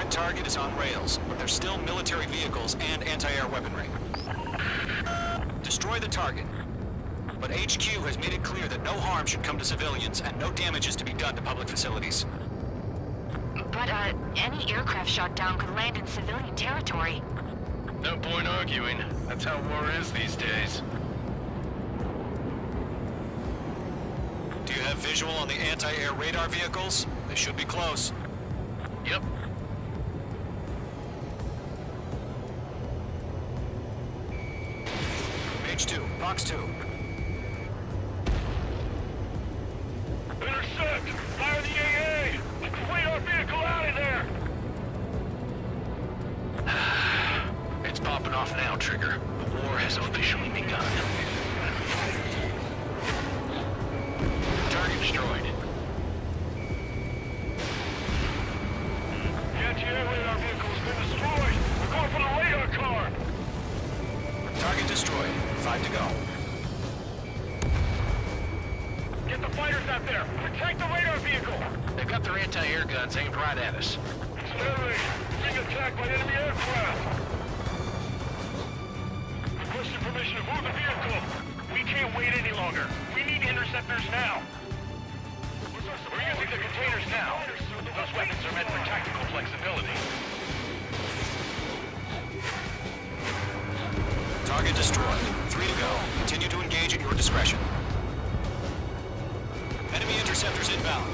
That target is on rails, but there's still military vehicles and anti-air weaponry. Destroy the target. But HQ has made it clear that no harm should come to civilians and no damage is to be done to public facilities. But, any aircraft shot down could land in civilian territory. No point arguing. That's how war is these days. Do you have visual on the anti-air radar vehicles? They should be close. Yep. Page 2, box 2. Intercept! Fire the AA! Radar vehicle out of there! It's popping off now, Trigger. The war has officially begun. Target destroyed. The anti-air radar vehicle's been destroyed! We're going for the radar car! Target destroyed. 5 to go. Get the fighters out there! Protect the radar vehicle! They've got their anti-air guns aimed right at us. Stanley, being attacked by enemy aircraft! Requesting permission to move the vehicle! We can't wait any longer. We need interceptors now! We're using the containers now. Those weapons are meant for tactical flexibility. Target destroyed. 3 to go. Continue to engage at your discretion. Enemy interceptors inbound.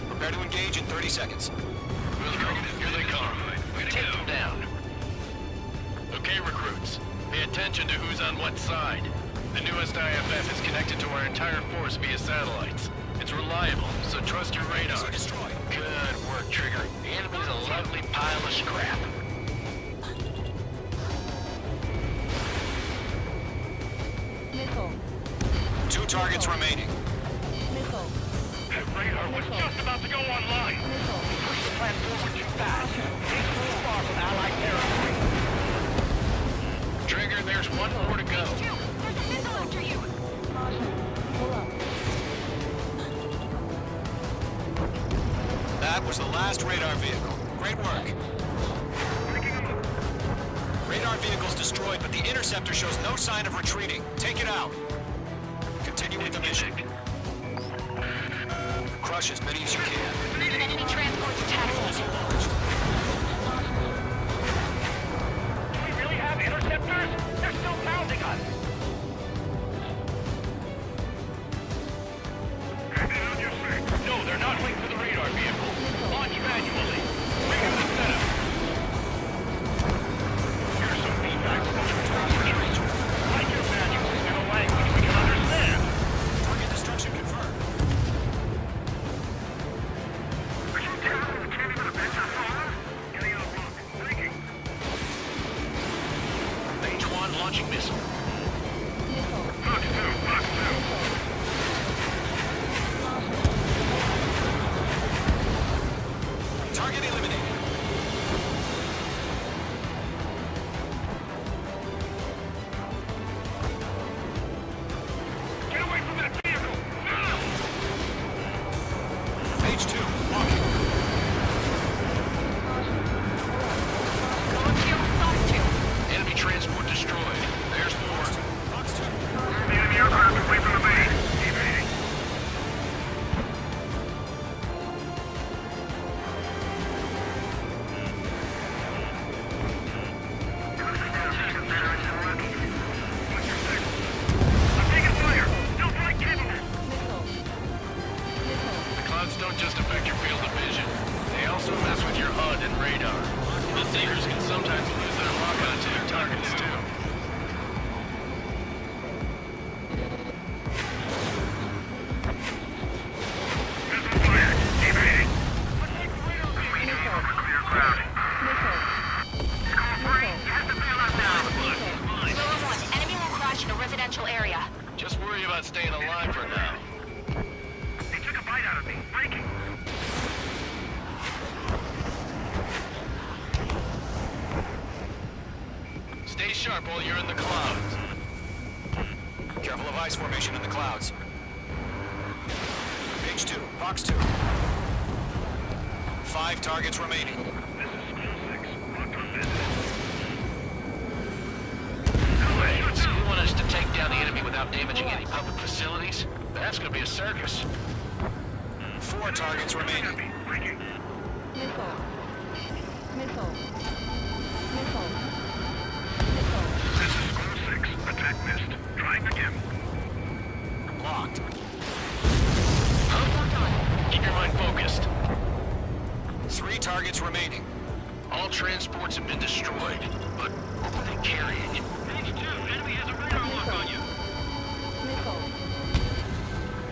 Prepare to engage in 30 seconds. Here they come. We take them down. Okay, recruits. Pay attention to who's on what side. The newest IFF is connected to our entire force via satellites. It's reliable, so trust your radar. Destroy. Good work, Trigger. The enemy's a lovely pile of scrap. Missile. 2 targets remaining. Missile. That radar was just about to go online. Missile. Push the plan forward too fast. It's too far from Allied territory. Trigger, there's one more to go. There's a missile after you! Caution. Pull up. That was the last radar vehicle. Great work. Radar vehicle's destroyed, but the interceptor shows no sign of retreating. Take it out. Continue with the mission. Crush as many as you can. An enemy transport's attacking us. Do we really have interceptors? They're still pounding us. No, they're not linked to the radar vehicle. Launch manually. Review the setup. Here's some feedback from the like your manuals in a language we can understand. Target destruction confirmed. H1 launching missile. Missile. Box 2, box 2. Target eliminated. Get away from that vehicle! Now! Page 2, walking. Box 2. Enemy transport destroyed. There's more. Box 2. The enemy aircraft away from the base. Evading. I'm taking fire. Still flight capable. Missile. Missile. The clouds don't just affect your field of vision. They also mess with your HUD and radar. The Seekers can sometimes lose their lock onto their targets, too. Missile fired. Evading. Clear ground. Missile. Zone 1, enemy will crash in a residential area. Just worry about staying alive for now. They took a bite out of me. Breaking. Stay sharp while you're in the clouds. Careful of ice formation in the clouds. Page 2, box 2. 5 targets remaining. This enemy without damaging any public facilities? That's gonna be a circus. 4 targets remaining. Enemy. Breaking. Missile. Missile. Missile. Missile. This is Score 6. Attack missed. Trying again. Locked. Locked on. Keep your mind focused. 3 targets remaining. All transports have been destroyed, but what were they carrying? Page 2. Enemy has a radar lock on you. Missile.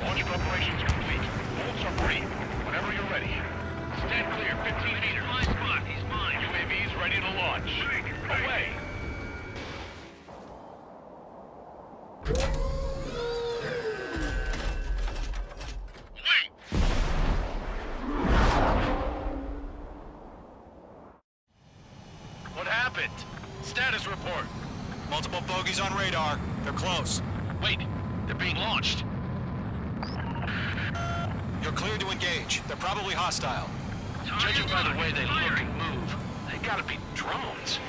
Launch preparations complete. Bolts are free. Whenever you're ready. Stand clear. 15 meters. My spot. He's mine. UAV's ready to launch. Away. What happened? Status report. Multiple bogies on radar. They're close. Wait, they're being launched. You're cleared to engage. They're probably hostile. Judging by the way they look and move, they gotta be drones.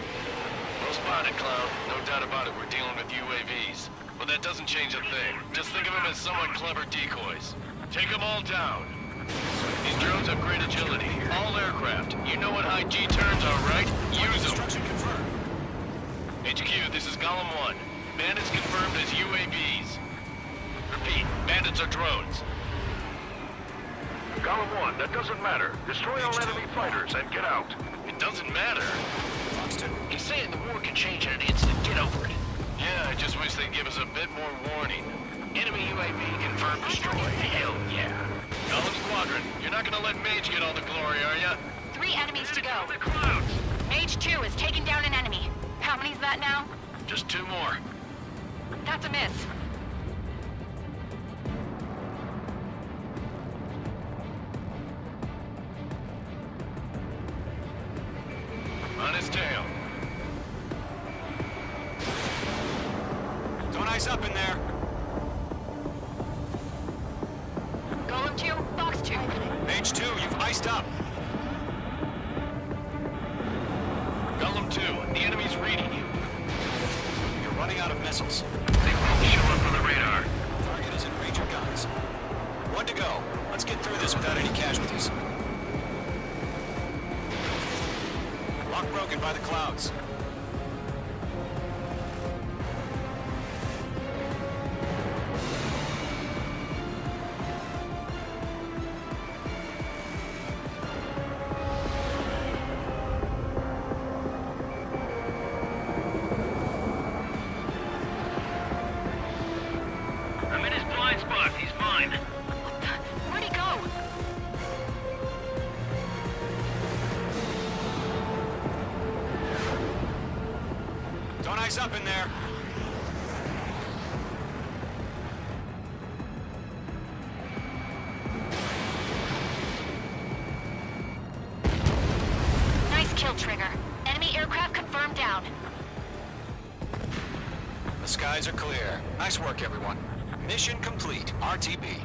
Well spotted, Clown. No doubt about it, we're dealing with UAVs. But that doesn't change a thing. Just think of them as somewhat clever decoys. Take them all down. These drones have great agility. All aircraft. You know what high G turns are, right? Use them. Destruction confirmed. HQ, this is Golem 1. Bandits confirmed as UAVs. Repeat, bandits are drones. Golem 1, that doesn't matter. Destroy all enemy fighters and get out. It doesn't matter. Fox 2. He's saying the war can change in an instant. Get over it. Yeah, I just wish they'd give us a bit more warning. Enemy UAV confirmed destroyed. Hell yeah. Golem Squadron, you're not gonna let Mage get all the glory, are ya? 3 enemies to go. The clouds. Mage 2 is taking down an enemy. How many's that now? Just 2 more. That's a miss. On his tail. Don't ice up in there. Golem 2, Fox 2. Mage 2, you've iced up. Golem 2, the enemy's reading you. You're running out of missiles. They won't show up on the radar. Target is in range of guns. 1 to go. Let's get through this without any casualties. Lock broken by the clouds. I'm in his blind spot. He's mine. Where'd he go? Don't ice up in there. Nice kill, Trigger. Enemy aircraft confirmed down. The skies are clear. Nice work, everyone. Mission complete. RTB.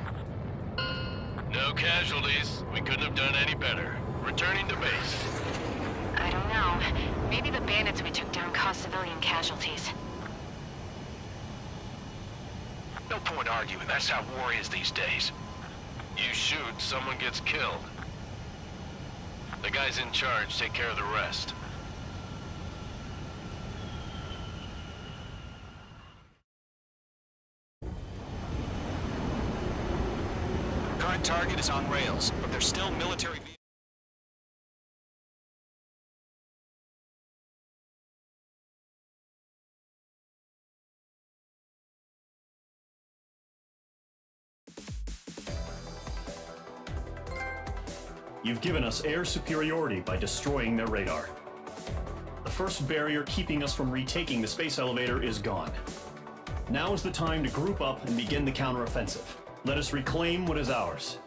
No casualties. We couldn't have done any better. Returning to base. I don't know. Maybe the bandits we took down caused civilian casualties. No point arguing. That's how war is these days. You shoot, someone gets killed. The guys in charge take care of the rest. Current target is on rails, but there's still military vehicles. You've given us air superiority by destroying their radar. The first barrier keeping us from retaking the space elevator is gone. Now is the time to group up and begin the counteroffensive. Let us reclaim what is ours.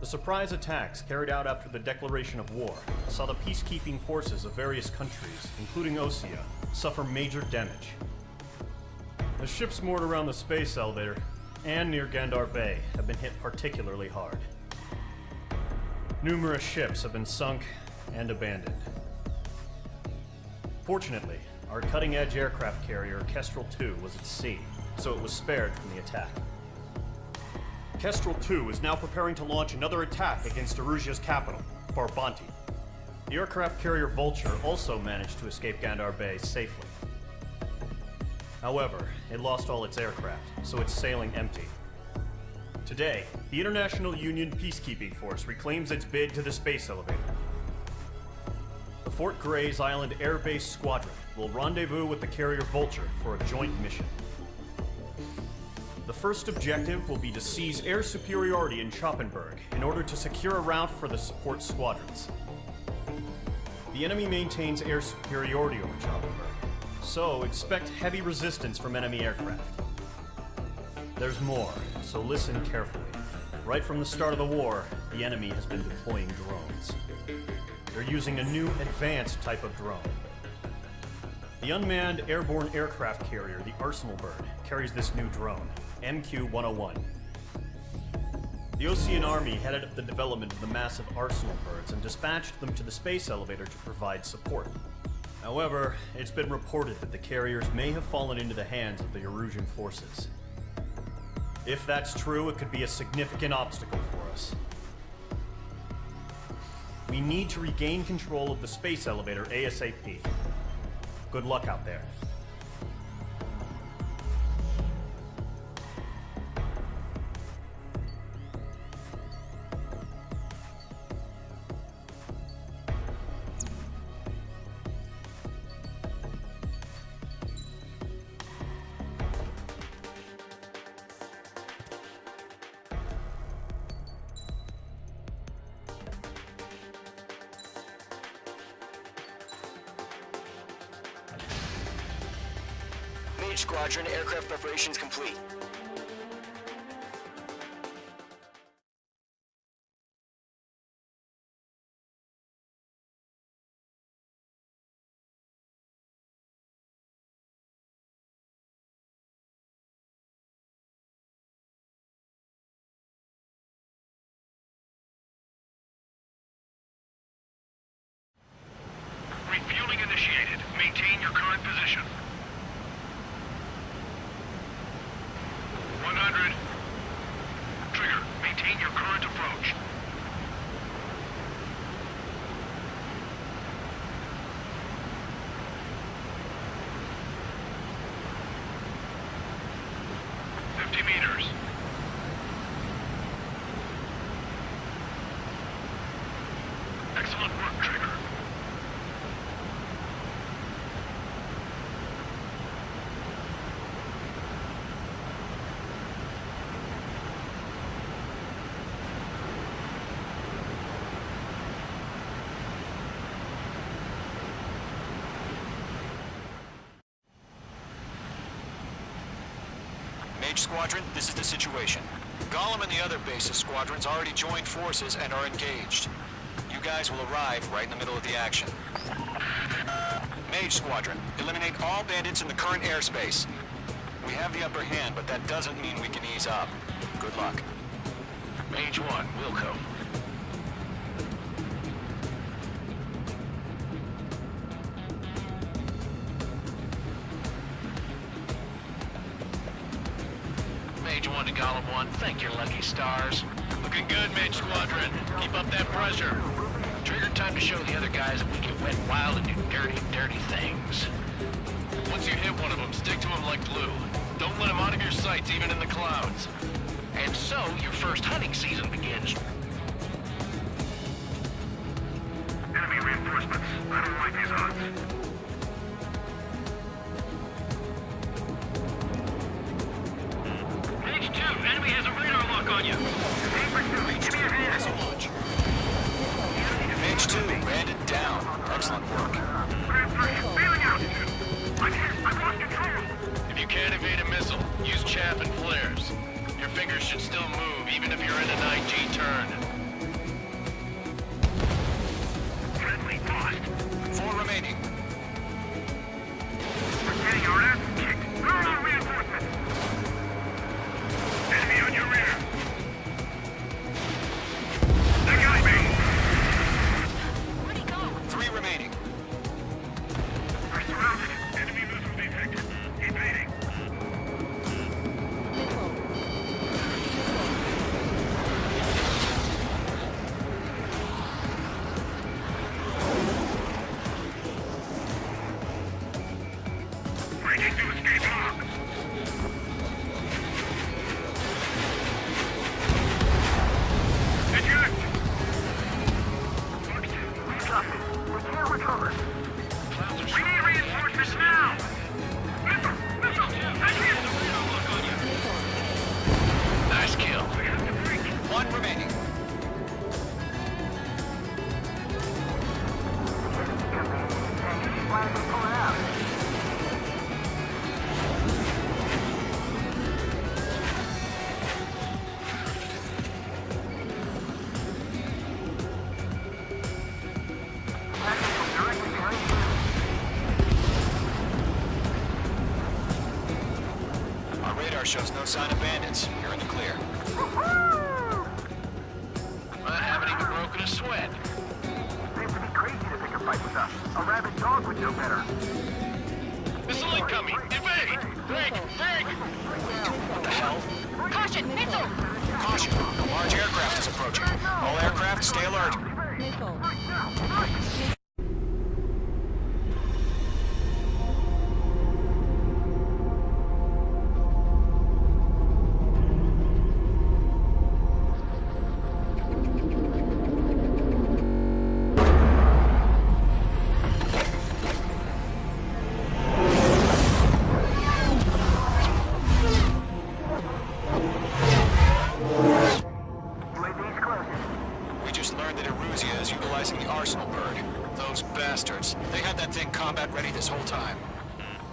The surprise attacks carried out after the declaration of war saw the peacekeeping forces of various countries, including Osea, suffer major damage. The ships moored around the space elevator and near Gandar Bay have been hit particularly hard. Numerous ships have been sunk and abandoned. Fortunately, our cutting-edge aircraft carrier Kestrel 2 was at sea, so it was spared from the attack. Kestrel 2 is now preparing to launch another attack against Erusia's capital, Farbanti. The aircraft carrier Vulture also managed to escape Gandar Bay safely. However, it lost all its aircraft, so it's sailing empty. Today, the International Union Peacekeeping Force reclaims its bid to the space elevator. The Fort Gray's Island Air Base Squadron will rendezvous with the carrier Vulture for a joint mission. The first objective will be to seize air superiority in Schoppenberg in order to secure a route for the support squadrons. The enemy maintains air superiority over Schoppenberg, so expect heavy resistance from enemy aircraft. There's more, so listen carefully. Right from the start of the war, the enemy has been deploying drones. They're using a new advanced type of drone. The unmanned airborne aircraft carrier, the Arsenal Bird, carries this new drone, MQ-101. The Osean Army headed up the development of the massive Arsenal Birds and dispatched them to the space elevator to provide support. However, it's been reported that the carriers may have fallen into the hands of the Erusian forces. If that's true, it could be a significant obstacle for us. We need to regain control of the space elevator ASAP. Good luck out there. Mage Squadron, aircraft preparations complete. Refueling initiated. Maintain your current position. 100. Trigger, maintain your current approach. meters. Excellent work, Trigger. Mage Squadron, this is the situation. Gollum and the other bases squadrons already joined forces and are engaged. You guys will arrive right in the middle of the action. Mage Squadron, eliminate all bandits in the current airspace. We have the upper hand, but that doesn't mean we can ease up. Good luck. Mage 1, Wilco. Mage 1 to Gollum 1, thank your lucky stars. Looking good, Mage Squadron. Keep up that pressure. Trigger, time to show the other guys that we get wet wild and do dirty, dirty things. Once you hit one of them, stick to him like glue. Don't let him out of your sights, even in the clouds. And so, your first hunting season begins. Enemy reinforcements. I don't like these odds. Mage 2, enemy has a radar lock on you. Mage 2, as you launch. Mage 2, bandit down. Excellent work. Failing altitude. I've lost control. If you can't evade a missile, use chaff and flares. Your fingers should still move, even if you're in an IG turn. One remaining. Our radar shows no sign of bandits. You're in the clear. I haven't even broken a sweat. Seems to be crazy to pick a fight with us. A rabid dog would know better. Missile incoming! Evade! Break! Break! What the hell? Caution, missile! Caution! A large aircraft is approaching. All aircraft, stay alert. Missile. UAV's closing. We just learned that Eruzia is utilizing the Arsenal bird. Those bastards. They had that thing combat ready this whole time.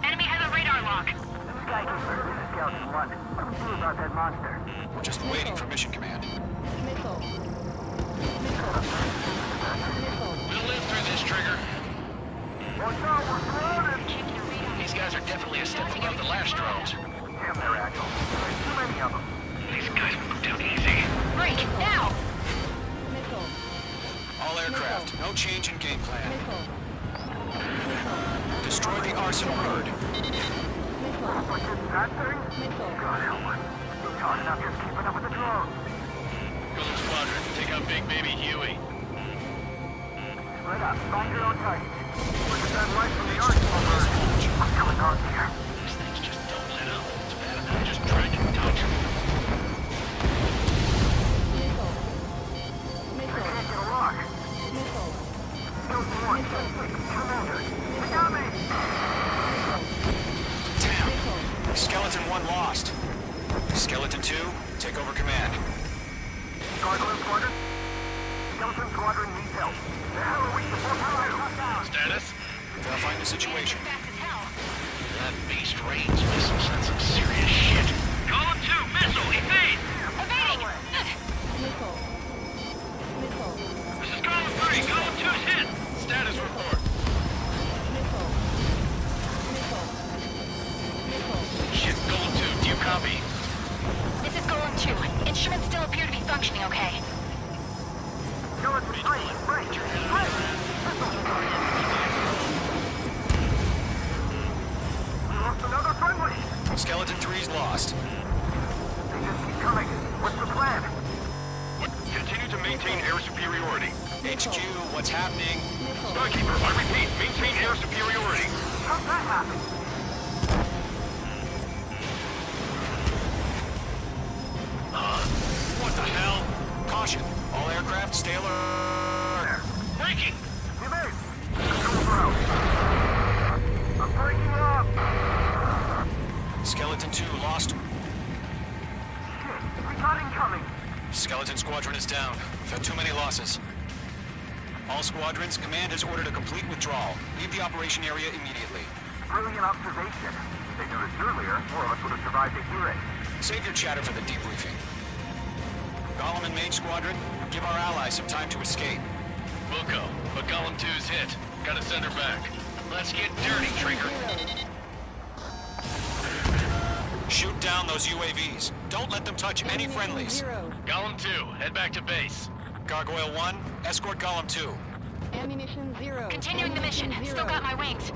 Enemy has a radar lock. Skykeeper, this is Skeleton 1. What do we do about that monster? We're just waiting for mission command. Missile. Missile. Missile. We'll live through this, Trigger. Watch out, we're surrounded! These guys are definitely a step above the last drones. Damn, they're agile. There's too many of them. These guys will move down easy. Break, now! Missile. All aircraft, no change in game plan. Missile. Destroy the Arsenal bird. Missile. What's this, that thing? Missile. God help us. You're talking about just keeping up with the drones. Golem Squadron, take out Big Baby Huey. Split up. Find your own target. Look at that light from the Arsenal bird. What's going on here? These things just don't let up. It's bad enough just trying to touch them. Missile. I Missile. can't get a lock. Missile. Skeleton 1, Commander. They got me! Damn! Skeleton 1 lost. Skeleton 2, take over command. Gargoyle Squadron? Skeleton Squadron needs help. The hell are we supposed to do? Status? Verifying the situation. Fast as hell. That beast range missile sent some serious shit. Column 2, missile, evade! Evading! Missile. Missile. This is Column 3, Column 2's hit! Status report. Missile. Missile. Missile. Shit, Golem 2, do you copy? This is Golem 2. Instruments still appear to be functioning okay. Skeleton 3, break! We lost another friendly! Skeleton 3's lost. They just keep coming. What's the plan? Continue to maintain air superiority. HQ, what's happening? Skykeeper, I repeat, maintain air superiority. How's that happen? What the hell? Caution. All aircraft, stay alert. Breaking! Evade! Control ground. I'm breaking up! Skeleton 2 lost. Shit, we got incoming! Skeleton Squadron is down. We've had too many losses. All squadrons, command has ordered a complete withdrawal. Leave the operation area immediately. Brilliant observation. If they noticed earlier, more of us would have survived to hear it. Save your chatter for the debriefing. Golem and Mage Squadron, give our allies some time to escape. We'll go, but Golem 2's hit. Gotta send her back. Let's get dirty, Trigger. Shoot down those UAVs. Don't let them touch any friendlies. 0. Golem 2, head back to base. Gargoyle 1, escort Golem 2. Ammunition 0. Continuing the mission. Ammunition Still 0. got my wings.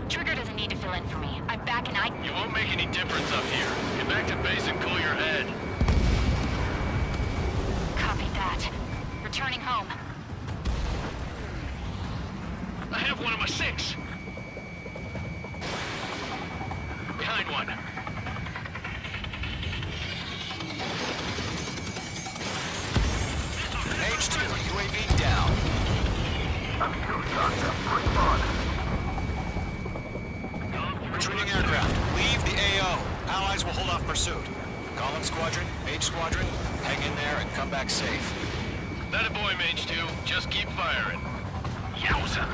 Trigger doesn't need to fill in for me. I'm back and I... You won't make any difference up here. Get back to base and cool your head. Copy that. Returning home. I have one of my 6. Behind one. H2, UAV down. I'm still shocked up. Quick on. Retreating aircraft, leave the AO. Allies will hold off pursuit. Column Squadron, Mage Squadron, hang in there and come back safe. That a boy, Mage 2. Just keep firing. Yowza!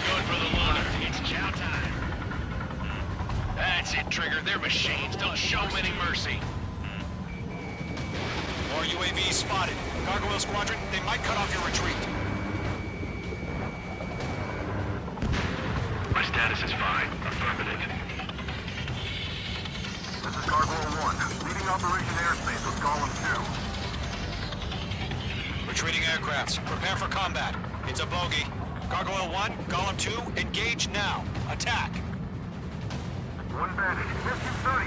Going for the loader. It's chow time. That's it, Trigger. They're machines. Don't show them any mercy. More UAVs spotted. Gargoyle Squadron, they might cut off your retreat. My status is fine. Affirmative. This is Gargoyle 1, leading Operation Airspace with Golem 2. Retreating aircrafts, prepare for combat. It's a bogey. Gargoyle 1, Golem 2, engage now. Attack. One Bandit, Mission 30.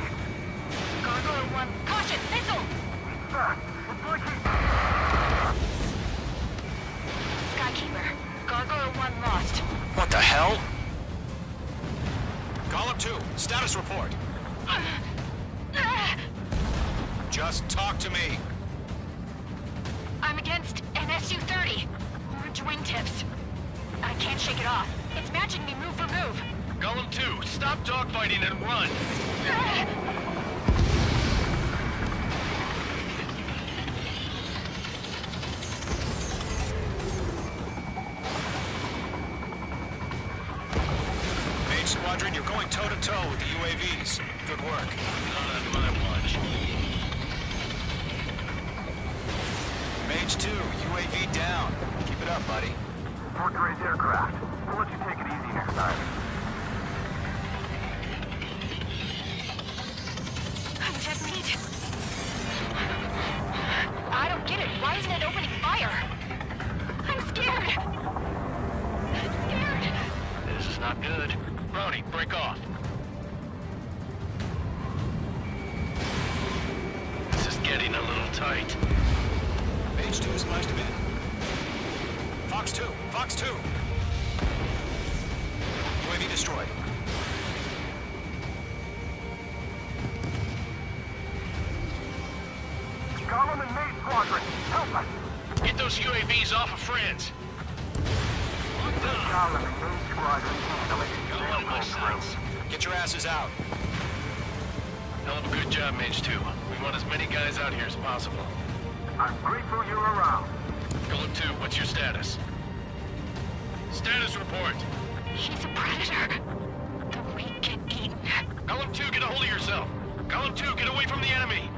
Gargoyle 1, caution, missile! Fast. It's blinking. Skykeeper, Gargoyle 1 lost. What the hell? Golem 2, status report. Just talk to me. I'm against an Su-30. Orange wingtips. I can't shake it off. It's matching me move for move. Golem 2, stop dogfighting and run. Mage Squadron, you're going toe-to-toe with the UAVs. Good work. Not on my watch. Mage 2, UAV down. Keep it up, buddy. Port Gray's aircraft. We'll let you take it easy next time. Check meat. I don't get it. Why isn't it opening fire? I'm scared. I'm scared. This is not good. Brownie, break off. This is getting a little tight. Mage 2 is spliced him in. Fox 2, Fox 2. UAV destroyed. Golem and Mage Squadron, help us! Get those UAVs off of friends. Golem and Mage Squadron handling it. Get your asses out. Hell of a good job, Mage 2. We want as many guys out here as possible. I'm grateful you're around. Golem 2, what's your status? Status report. He's a predator. The weak get eaten. Golem 2, get a hold of yourself. Golem 2, get away from the enemy.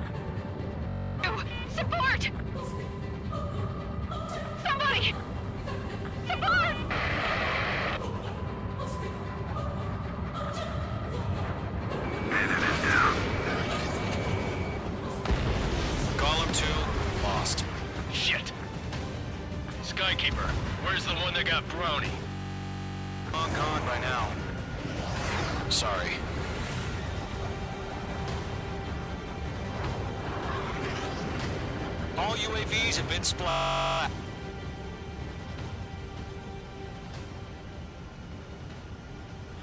Oh, support! Somebody! Support! Golem 2, lost. Shit. Skykeeper, where's the one that got Brownie? Long gone by now. Sorry. All UAVs have been splat.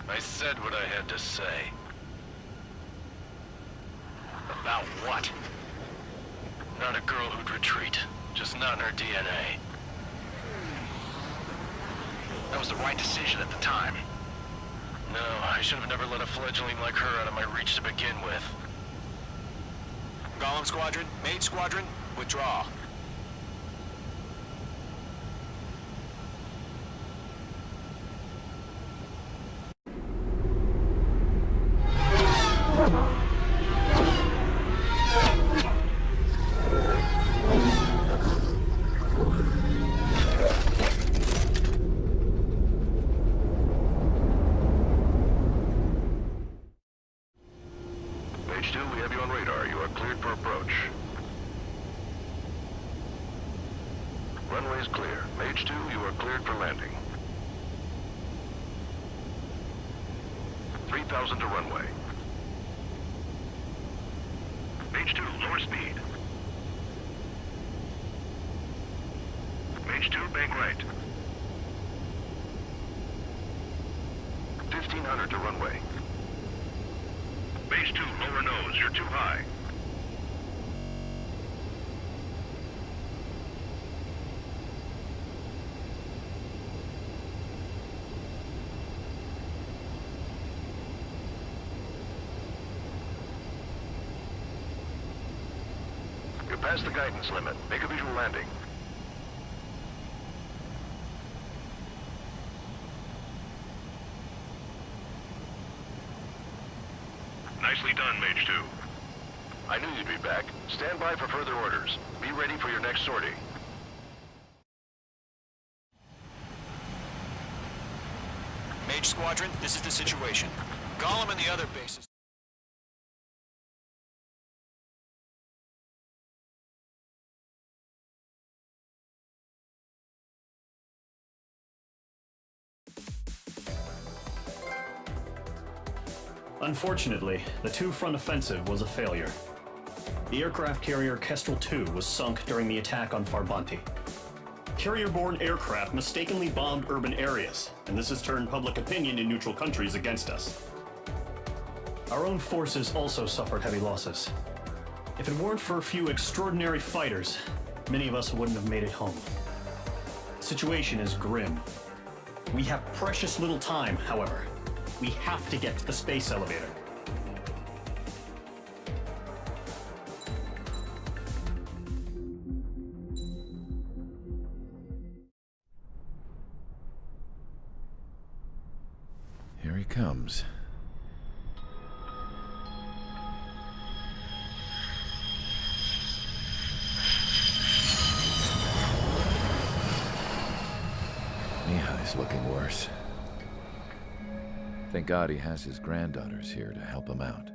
I said what I had to say. About what? Not a girl who'd retreat. Just not in her DNA. That was the right decision at the time. No, I should have never let a fledgling like her out of my reach to begin with. Golem Squadron, Mage Squadron, withdraw. Mage 2, we have you on radar. You are cleared for approach. Runway is clear. Mage 2, you are cleared for landing. 3,000 to runway. Mage 2, lower speed. Mage 2, bank right. 1,500 to runway. Mage 2, lower nose. You're too high. past the guidance limit. Make a visual landing. Nicely done, Mage 2. I knew you'd be back. Stand by for further orders. Be ready for your next sortie. Mage Squadron, this is the situation. Golem and the other bases... Unfortunately, the two-front offensive was a failure. The aircraft carrier Kestrel II was sunk during the attack on Farbanti. Carrier-borne aircraft mistakenly bombed urban areas, and this has turned public opinion in neutral countries against us. Our own forces also suffered heavy losses. If it weren't for a few extraordinary fighters, many of us wouldn't have made it home. The situation is grim. We have precious little time, however. We have to get to the space elevator. Here he comes. Mihai's looking worse. Thank God he has his granddaughters here to help him out.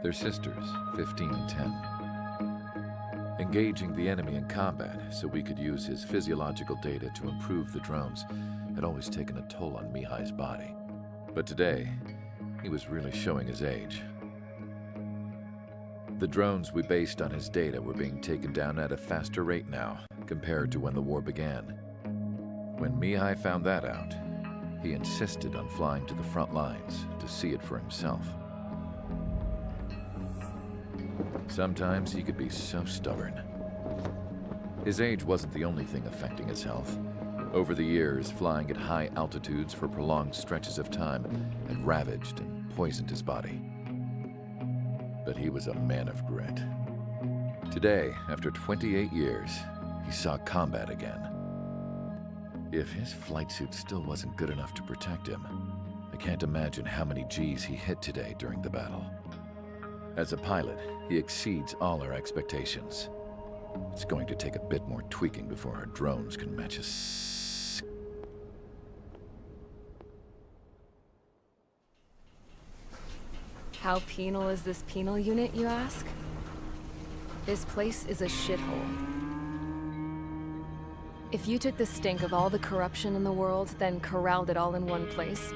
They're sisters, 15 and 10. Engaging the enemy in combat so we could use his physiological data to improve the drones had always taken a toll on Mihai's body. But today, he was really showing his age. The drones we based on his data were being taken down at a faster rate now, compared to when the war began. When Mihai found that out, he insisted on flying to the front lines to see it for himself. Sometimes he could be so stubborn. His age wasn't the only thing affecting his health. Over the years, flying at high altitudes for prolonged stretches of time had ravaged and poisoned his body. But he was a man of grit. Today, after 28 years, he saw combat again. If his flight suit still wasn't good enough to protect him, I can't imagine how many Gs he hit today during the battle. As a pilot, he exceeds all our expectations. It's going to take a bit more tweaking before our drones can match us. How penal is this penal unit, you ask? This place is a shithole. If you took the stink of all the corruption in the world, then corralled it all in one place,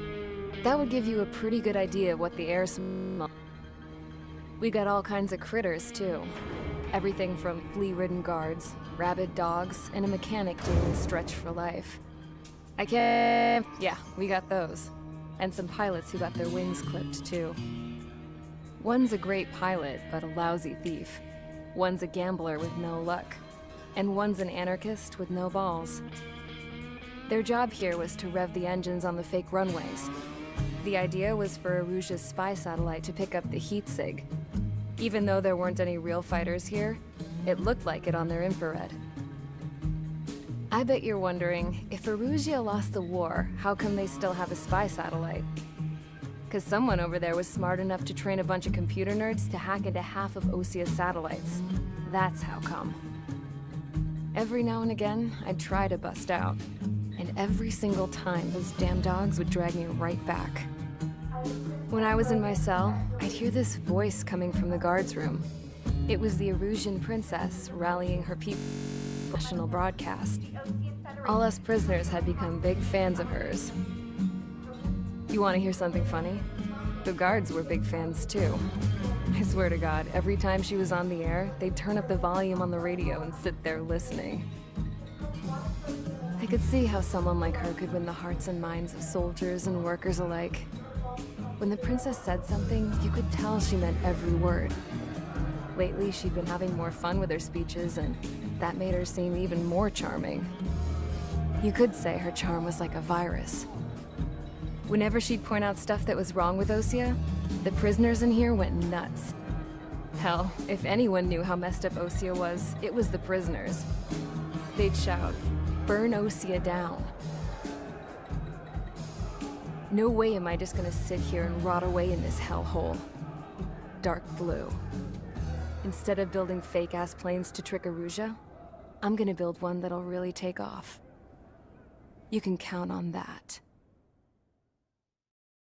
that would give you a pretty good idea of what the air smells. We got all kinds of critters, too. Everything from flea-ridden guards, rabid dogs, and a mechanic doing a stretch for life. Yeah, we got those. And some pilots who got their wings clipped, too. One's a great pilot, but a lousy thief. One's a gambler with no luck. And one's an anarchist with no balls. Their job here was to rev the engines on the fake runways. The idea was for Aruja's spy satellite to pick up the heat sig. Even though there weren't any real fighters here, it looked like it on their infrared. I bet you're wondering, if Aruja lost the war, how come they still have a spy satellite? 'Cause someone over there was smart enough to train a bunch of computer nerds to hack into half of Osia's satellites. That's how come. Every now and again, I'd try to bust out. And every single time, those damn dogs would drag me right back. When I was in my cell, I'd hear this voice coming from the guards room. It was the Erusian princess rallying her people for a national broadcast. All us prisoners had become big fans of hers. You want to hear something funny? The guards were big fans too. I swear to God, every time she was on the air, they'd turn up the volume on the radio and sit there listening. I could see how someone like her could win the hearts and minds of soldiers and workers alike. When the princess said something, you could tell she meant every word. Lately, she'd been having more fun with her speeches, and that made her seem even more charming. You could say her charm was like a virus. Whenever she'd point out stuff that was wrong with Osia, the prisoners in here went nuts. Hell, if anyone knew how messed up Osea was, it was the prisoners. They'd shout, "Burn Osea down." No way am I just gonna sit here and rot away in this hellhole. Dark blue. Instead of building fake-ass planes to trick Aruja, I'm gonna build one that'll really take off. You can count on that.